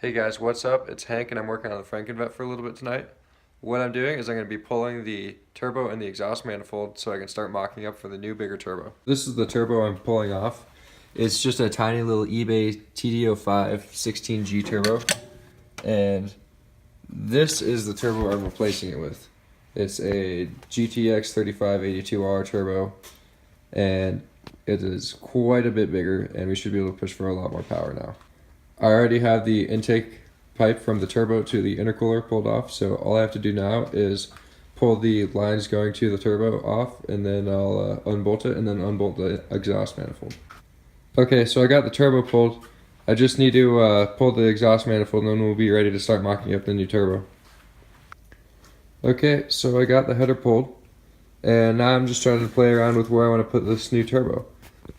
Hey guys, what's up? It's Hank and I'm working on the Frankenvette for a little bit tonight. What I'm doing is I'm going to be pulling the turbo and the exhaust manifold so I can start mocking up for the new bigger turbo. This is the turbo I'm pulling off. It's just a tiny little eBay TD05 16G turbo, and this is the turbo I'm replacing it with. It's a GTX 3582R turbo, and it is quite a bit bigger, and we should be able to push for a lot more power now. I already have the intake pipe from the turbo to the intercooler pulled off, so all I have to do now is pull the lines going to the turbo off, and then I'll unbolt it and then unbolt the exhaust manifold. Okay, so I got the turbo pulled. I just need to pull the exhaust manifold, and then we'll be ready to start mocking up the new turbo. Okay, so I got the header pulled, and now I'm just trying to play around with where I want to put this new turbo.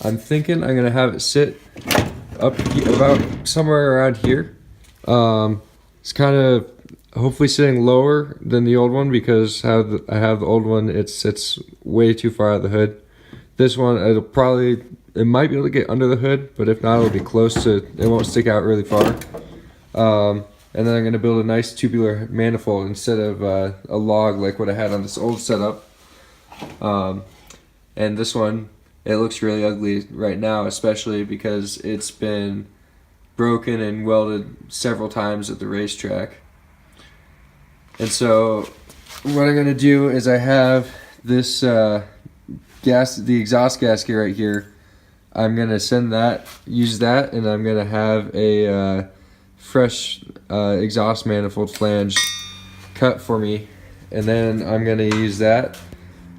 I'm thinking I'm going to have it sit up about somewhere around here. It's kind of hopefully sitting lower than the old one because I have the old one, it sits way too far out of the hood. This one, it might be able to get under the hood, but if not, it'll be close to, it won't stick out really far. And then I'm going to build a nice tubular manifold instead of a log like what I had on this old setup. And this one, it looks really ugly right now, especially because it's been broken and welded several times at the racetrack. And so what I'm going to do is I have this the exhaust gasket right here. I'm going to use that, and I'm going to have a fresh exhaust manifold flange cut for me. And then I'm going to use that,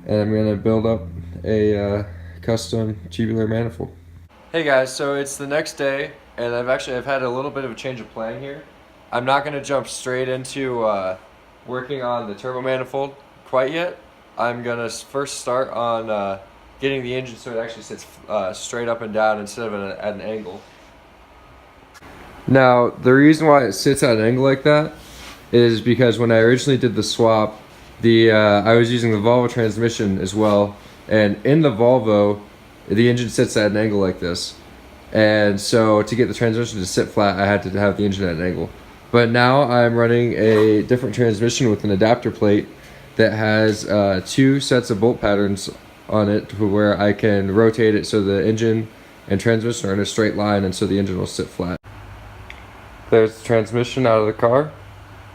and I'm going to build up a custom tubular manifold. Hey guys, so it's the next day, and I've had a little bit of a change of plan here. I'm not going to jump straight into working on the turbo manifold quite yet. I'm going to first start on getting the engine so it actually sits straight up and down instead of at an angle. Now, the reason why it sits at an angle like that is because when I originally did the swap, I was using the Volvo transmission as well. And in the Volvo, the engine sits at an angle like this. And so to get the transmission to sit flat, I had to have the engine at an angle. But now I'm running a different transmission with an adapter plate that has two sets of bolt patterns on it to where I can rotate it so the engine and transmission are in a straight line, and so the engine will sit flat. There's the transmission out of the car.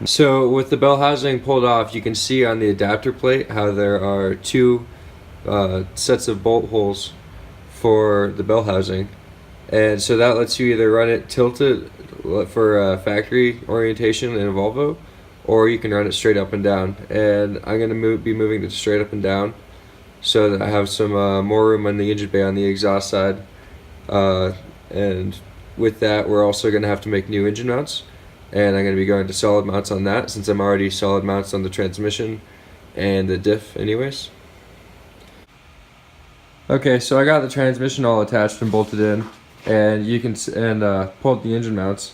So with the bell housing pulled off, you can see on the adapter plate how there are two sets of bolt holes for the bell housing, and so that lets you either run it tilted for factory orientation in a Volvo, or you can run it straight up and down. And I'm going to be moving it straight up and down so that I have some more room on the engine bay on the exhaust side, and with that we're also going to have to make new engine mounts, and I'm going to be going to solid mounts on that since I'm already solid mounts on the transmission and the diff anyways. Okay, so I got the transmission all attached and bolted in, and pulled the engine mounts,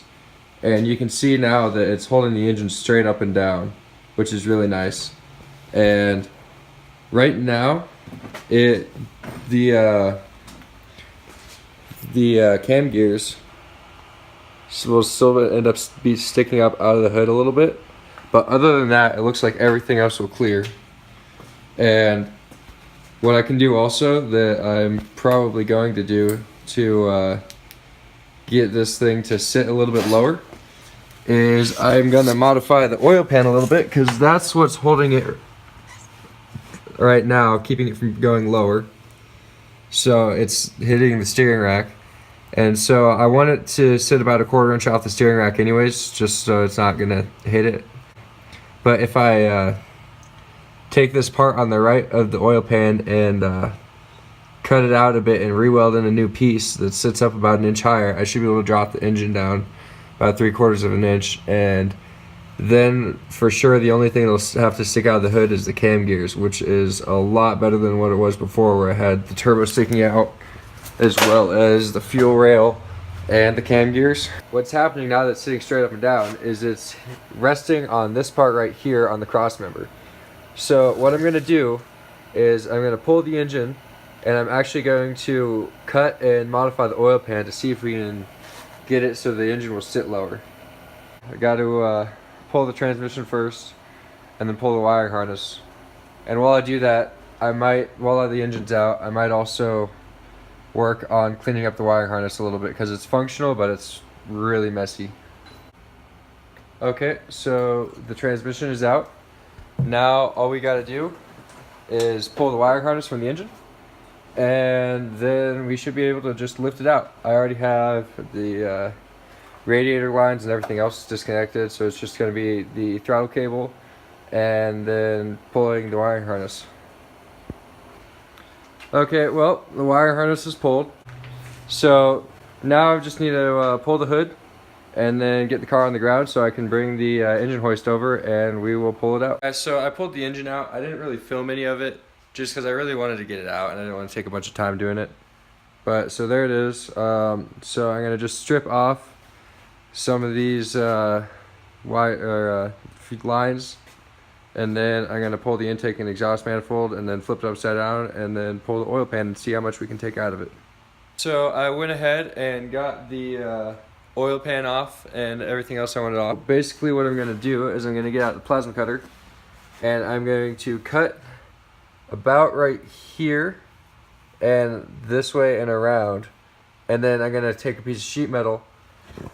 and you can see now that it's holding the engine straight up and down, which is really nice. And right now, the cam gears will still end up be sticking up out of the hood a little bit, but other than that, it looks like everything else will clear. And what I can do also that I'm probably going to do to get this thing to sit a little bit lower is I'm going to modify the oil pan a little bit, because that's what's holding it right now, keeping it from going lower. So it's hitting the steering rack. And so I want it to sit about a 1/4 inch off the steering rack anyways, just so it's not going to hit it. But if I take this part on the right of the oil pan and cut it out a bit and re-weld in a new piece that sits up about 1 inch higher, I should be able to drop the engine down about 3/4 of an inch, and then for sure the only thing that'll have to stick out of the hood is the cam gears, which is a lot better than what it was before, where I had the turbo sticking out as well as the fuel rail and the cam gears. What's happening now that it's sitting straight up and down is it's resting on this part right here on the cross member. So what I'm going to do is I'm going to pull the engine, and I'm actually going to cut and modify the oil pan to see if we can get it so the engine will sit lower. I got to pull the transmission first and then pull the wiring harness. And while I do that, while the engine's out, I might also work on cleaning up the wiring harness a little bit because it's functional, but it's really messy. Okay, so the transmission is out. Now all we gotta do is pull the wiring harness from the engine, and then we should be able to just lift it out. I already have the radiator lines and everything else disconnected, so it's just gonna be the throttle cable and then pulling the wiring harness. Okay, well, the wiring harness is pulled. So now I just need to pull the hood and then get the car on the ground so I can bring the engine hoist over and we will pull it out. So I pulled the engine out. I didn't really film any of it just because I really wanted to get it out and I didn't want to take a bunch of time doing it. But so there it is. So I'm going to just strip off some of these lines, and then I'm going to pull the intake and exhaust manifold and then flip it upside down and then pull the oil pan and see how much we can take out of it. So I went ahead and got the oil pan off and everything else I wanted off. Basically what I'm going to do is I'm going to get out the plasma cutter and I'm going to cut about right here and this way and around, and then I'm going to take a piece of sheet metal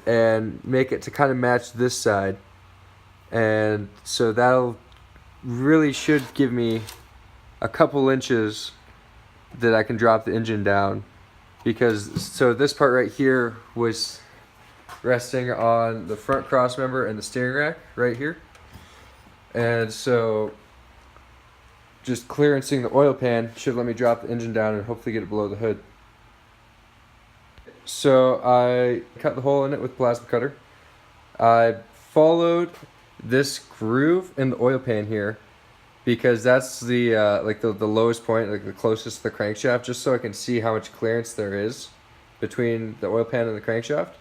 and make it to kind of match this side, and so that'll really should give me a couple inches that I can drop the engine down, because so this part right here was resting on the front cross member and the steering rack right here, and so just clearancing the oil pan should let me drop the engine down and hopefully get it below the hood. So I cut the hole in it with plasma cutter. I followed this groove in the oil pan here because that's the like the lowest point, like the closest to the crankshaft, just so I can see how much clearance there is between the oil pan and the crankshaft.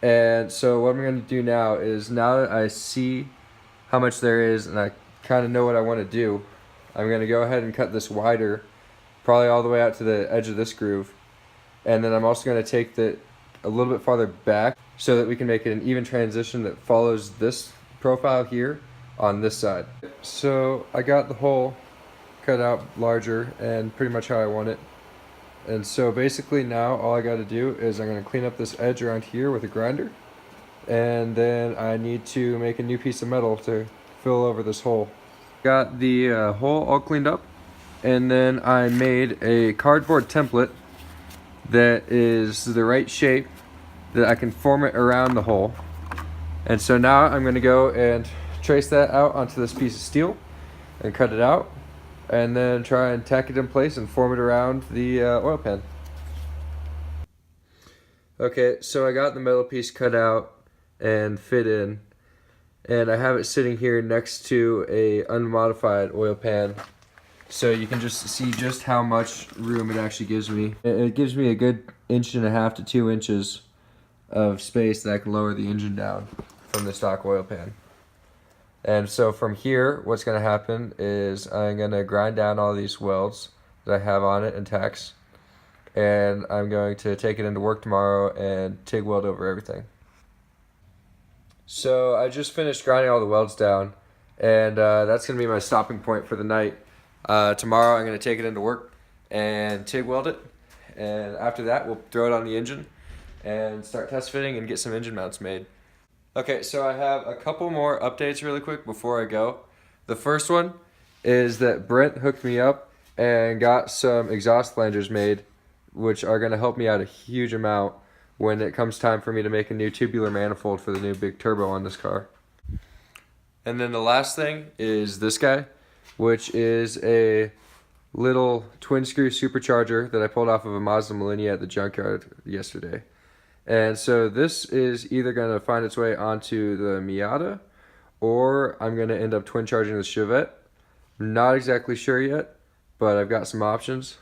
And so what I'm going to do now is, now that I see how much there is and I kind of know what I want to do, I'm going to go ahead and cut this wider, probably all the way out to the edge of this groove. And then I'm also going to take it a little bit farther back so that we can make it an even transition that follows this profile here on this side. So I got the hole cut out larger and pretty much how I want it. And so basically now all I got to do is I'm going to clean up this edge around here with a grinder. And then I need to make a new piece of metal to fill over this hole. Got the hole all cleaned up, and then I made a cardboard template that is the right shape that I can form it around the hole. And so now I'm going to go and trace that out onto this piece of steel and cut it out, and then try and tack it in place and form it around the oil pan. Okay, so I got the metal piece cut out and fit in, and I have it sitting here next to a unmodified oil pan, so you can just see just how much room it actually gives me. It gives me a good 1.5 to 2 inches of space that I can lower the engine down from the stock oil pan. And so from here, what's going to happen is I'm going to grind down all these welds that I have on it and tacks, and I'm going to take it into work tomorrow and TIG weld over everything. So I just finished grinding all the welds down, and that's going to be my stopping point for the night. Tomorrow I'm going to take it into work and TIG weld it, and after that we'll throw it on the engine and start test fitting and get some engine mounts made. Okay, so I have a couple more updates really quick before I go. The first one is that Brent hooked me up and got some exhaust flangers made, which are going to help me out a huge amount when it comes time for me to make a new tubular manifold for the new big turbo on this car. And then the last thing is this guy, which is a little twin screw supercharger that I pulled off of a Mazda Millennia at the junkyard yesterday. And so this is either going to find its way onto the Miata, or I'm going to end up twin charging the Chevette. Not exactly sure yet, but I've got some options.